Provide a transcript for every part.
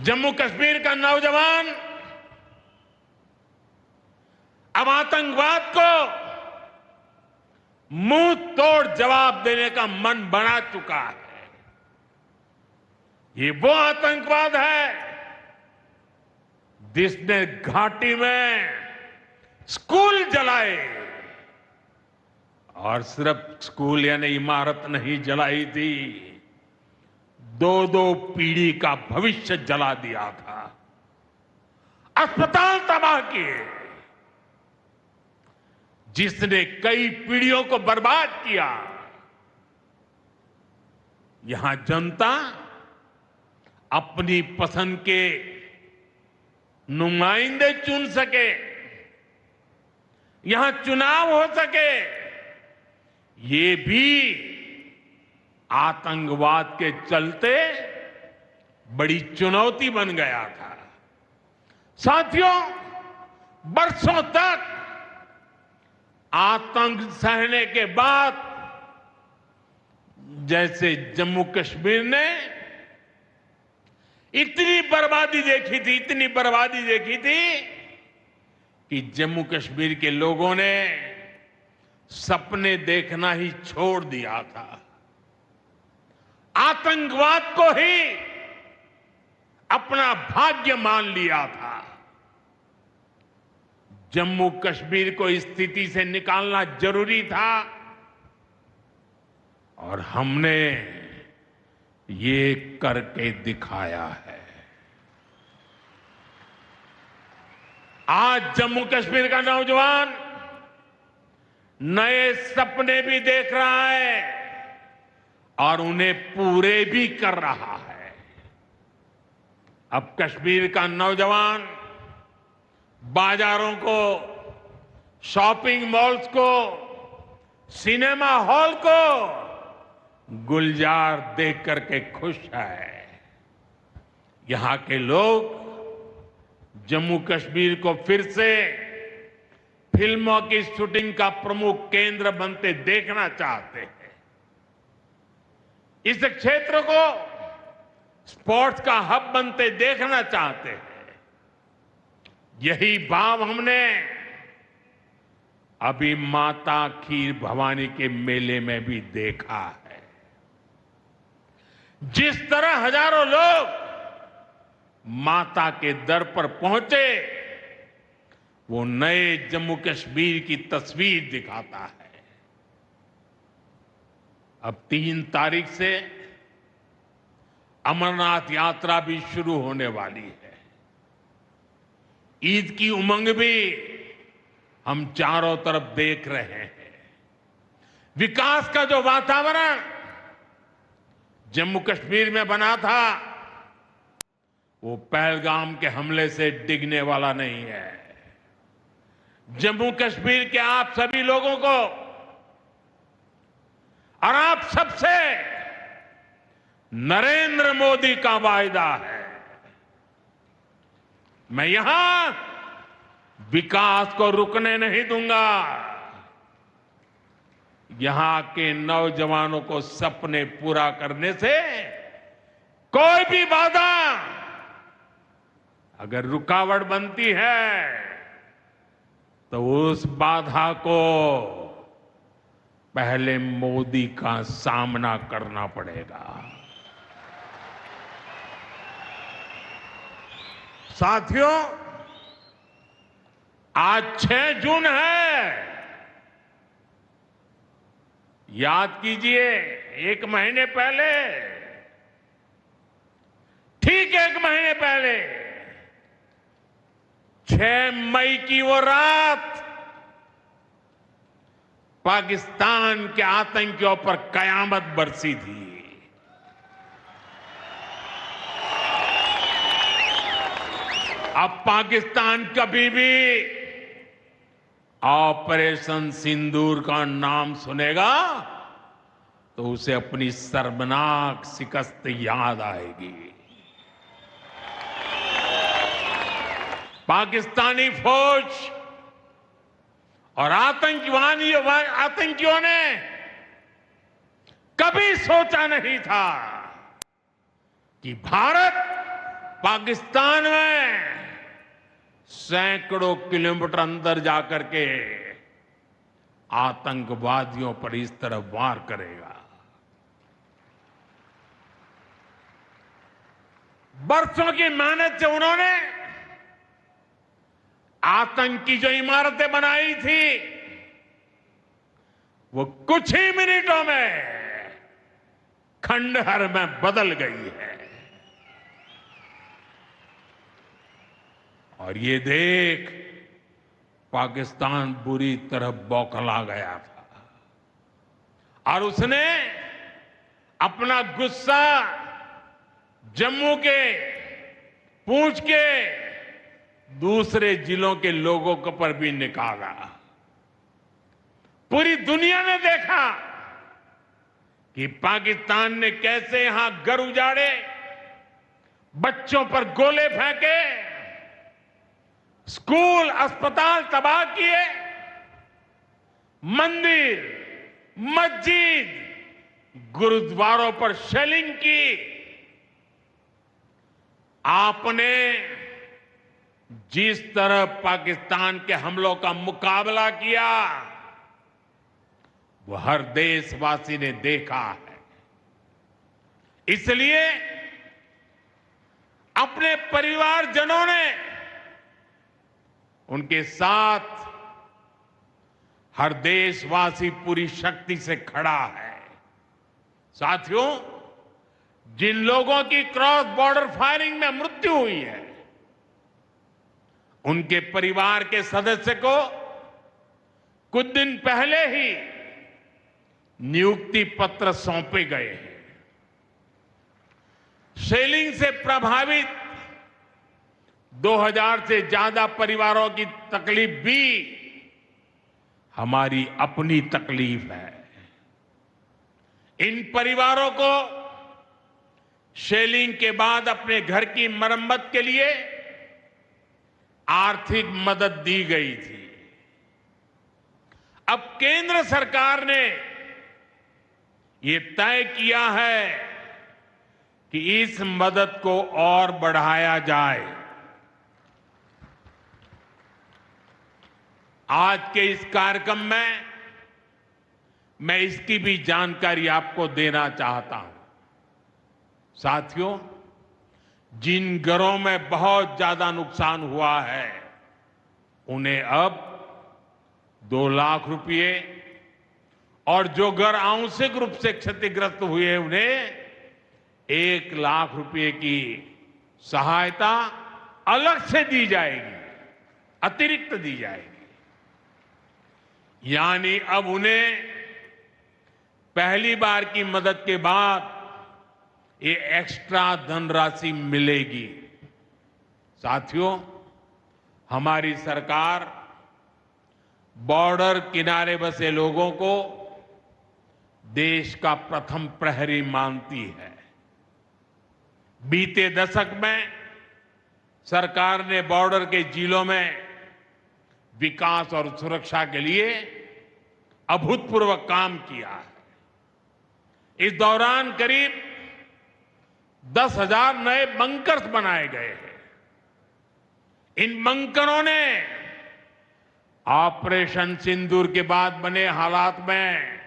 जम्मू कश्मीर का नौजवान अब आतंकवाद को मुंह तोड़ जवाब देने का मन बना चुका है। ये वो आतंकवाद है जिसने घाटी में स्कूल जलाए, और सिर्फ स्कूल यानी इमारत नहीं जलाई थी, दो दो पीढ़ी का भविष्य जला दिया था, अस्पताल तबाह किए, जिसने कई पीढ़ियों को बर्बाद किया। यहां जनता अपनी पसंद के नुमाइंदे चुन सके, यहां चुनाव हो सके, ये भी आतंकवाद के चलते बड़ी चुनौती बन गया था। साथियों, बरसों तक आतंक सहने के बाद जैसे जम्मू कश्मीर ने इतनी बर्बादी देखी थी कि जम्मू कश्मीर के लोगों ने सपने देखना ही छोड़ दिया था, आतंकवाद को ही अपना भाग्य मान लिया था। जम्मू कश्मीर को इस स्थिति से निकालना जरूरी था, और हमने ये करके दिखाया है। आज जम्मू कश्मीर का नौजवान नए सपने भी देख रहा है और उन्हें पूरे भी कर रहा है। अब कश्मीर का नौजवान बाजारों को, शॉपिंग मॉल्स को, सिनेमा हॉल को गुलजार देख करके खुश है। यहां के लोग जम्मू कश्मीर को फिर से फिल्मों की शूटिंग का प्रमुख केंद्र बनते देखना चाहते हैं। इस क्षेत्र को स्पोर्ट्स का हब बनते देखना चाहते हैं। यही भाव हमने अभी माता खीर भवानी के मेले में भी देखा है। जिस तरह हजारों लोग माता के दर पर पहुंचे, वो नए जम्मू कश्मीर की तस्वीर दिखाता है। अब 3 तारीख से अमरनाथ यात्रा भी शुरू होने वाली है। ईद की उमंग भी हम चारों तरफ देख रहे हैं। विकास का जो वातावरण जम्मू कश्मीर में बना था, वो पहलगाम के हमले से डिगने वाला नहीं है। जम्मू कश्मीर के आप सभी लोगों को और आप सबसे नरेंद्र मोदी का वायदा है। मैं यहां विकास को रुकने नहीं दूंगा। यहां के नौजवानों को सपने पूरा करने से कोई भी बाधा अगर रुकावट बनती है, तो उस बाधा को पहले मोदी का सामना करना पड़ेगा। साथियों, आज 6 जून है। याद कीजिए, 1 महीने पहले, ठीक 1 महीने पहले 6 मई की वो रात पाकिस्तान के आतंकियों पर कयामत बरसी थी। अब पाकिस्तान कभी भी ऑपरेशन सिंदूर का नाम सुनेगा तो उसे अपनी शर्मनाक शिकस्त याद आएगी। पाकिस्तानी फौज और आतंकियों ने कभी सोचा नहीं था कि भारत पाकिस्तान में सैकड़ों किलोमीटर अंदर जाकर के आतंकवादियों पर इस तरह वार करेगा। बरसों की मेहनत से उन्होंने आतंक की जो इमारतें बनाई थी वो कुछ ही मिनटों में खंडहर में बदल गई है। और ये देख पाकिस्तान बुरी तरह बौखला गया था और उसने अपना गुस्सा जम्मू के पूंछ के दूसरे जिलों के लोगों के पर भी निकाला। पूरी दुनिया ने देखा कि पाकिस्तान ने कैसे यहां घर उजाड़े, बच्चों पर गोले फेंके, स्कूल अस्पताल तबाह किए, मंदिर मस्जिद गुरुद्वारों पर शेलिंग की। आपने जिस तरह पाकिस्तान के हमलों का मुकाबला किया वो हर देशवासी ने देखा है। इसलिए अपने परिवारजनों ने उनके साथ हर देशवासी पूरी शक्ति से खड़ा है। साथियों, जिन लोगों की क्रॉस बॉर्डर फायरिंग में मृत्यु हुई है उनके परिवार के सदस्य को कुछ दिन पहले ही नियुक्ति पत्र सौंपे गए हैं। शेलिंग से प्रभावित 2000 से ज्यादा परिवारों की तकलीफ भी हमारी अपनी तकलीफ है। इन परिवारों को शेलिंग के बाद अपने घर की मरम्मत के लिए आर्थिक मदद दी गई थी। अब केंद्र सरकार ने ये तय किया है कि इस मदद को और बढ़ाया जाए। आज के इस कार्यक्रम में मैं इसकी भी जानकारी आपको देना चाहता हूं। साथियों, जिन घरों में बहुत ज्यादा नुकसान हुआ है उन्हें अब 2 लाख रुपए और जो घर आंशिक रूप से क्षतिग्रस्त हुए उन्हें 1 लाख रुपए की सहायता अलग से दी जाएगी, अतिरिक्त दी जाएगी। यानी अब उन्हें पहली बार की मदद के बाद ये एक्स्ट्रा धनराशि मिलेगी। साथियों, हमारी सरकार बॉर्डर किनारे बसे लोगों को देश का प्रथम प्रहरी मानती है। बीते दशक में सरकार ने बॉर्डर के जिलों में विकास और सुरक्षा के लिए अभूतपूर्व काम किया है। इस दौरान करीब 10,000 नए बंकर्स बनाए गए हैं। इन बंकरों ने ऑपरेशन सिंदूर के बाद बने हालात में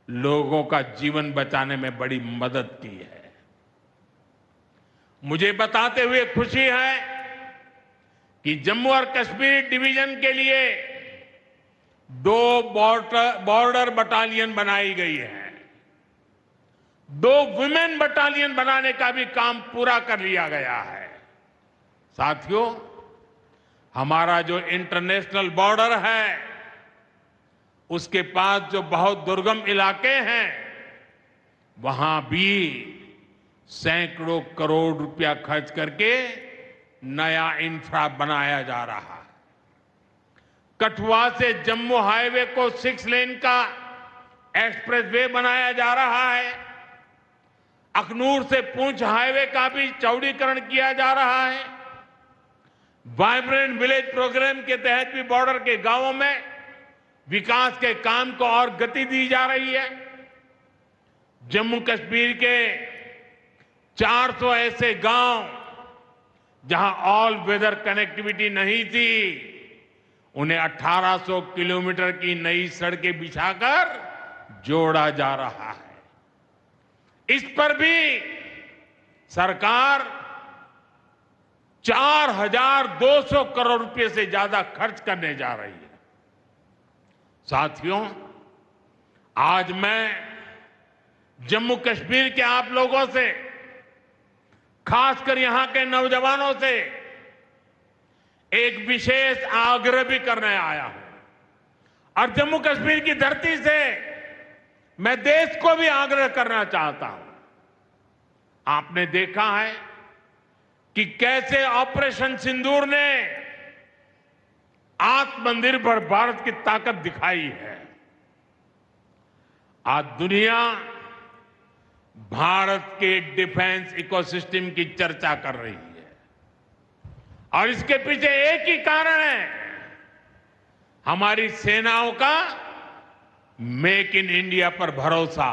लोगों का जीवन बचाने में बड़ी मदद की है। मुझे बताते हुए खुशी है कि जम्मू और कश्मीर डिवीजन के लिए 2 बॉर्डर बटालियन बनाई गई है। 2 वुमेन बटालियन बनाने का भी काम पूरा कर लिया गया है। साथियों, हमारा जो इंटरनेशनल बॉर्डर है उसके पास जो बहुत दुर्गम इलाके हैं वहां भी सैकड़ों करोड़ रुपया खर्च करके नया इंफ्रा बनाया जा रहा है। कठुआ से जम्मू हाईवे को 6 लेन का एक्सप्रेसवे बनाया जा रहा है। अखनूर से पुंछ हाईवे का भी चौड़ीकरण किया जा रहा है। वाइब्रेंट विलेज प्रोग्राम के तहत भी बॉर्डर के गांवों में विकास के काम को और गति दी जा रही है। जम्मू कश्मीर के 400 ऐसे गांव जहां ऑल वेदर कनेक्टिविटी नहीं थी, उन्हें 1800 किलोमीटर की नई सड़कें बिछाकर जोड़ा जा रहा है। इस पर भी सरकार 4200 करोड़ रुपए से ज्यादा खर्च करने जा रही है। साथियों, आज मैं जम्मू कश्मीर के आप लोगों से, खासकर यहां के नौजवानों से एक विशेष आग्रह भी करने आया हूं और जम्मू कश्मीर की धरती से मैं देश को भी आग्रह करना चाहता हूं। आपने देखा है कि कैसे ऑपरेशन सिंदूर ने आत्मनिर्भर भारत की ताकत दिखाई है। आज दुनिया भारत के डिफेंस इकोसिस्टम की चर्चा कर रही है और इसके पीछे एक ही कारण है, हमारी सेनाओं का मेक इन इंडिया पर भरोसा।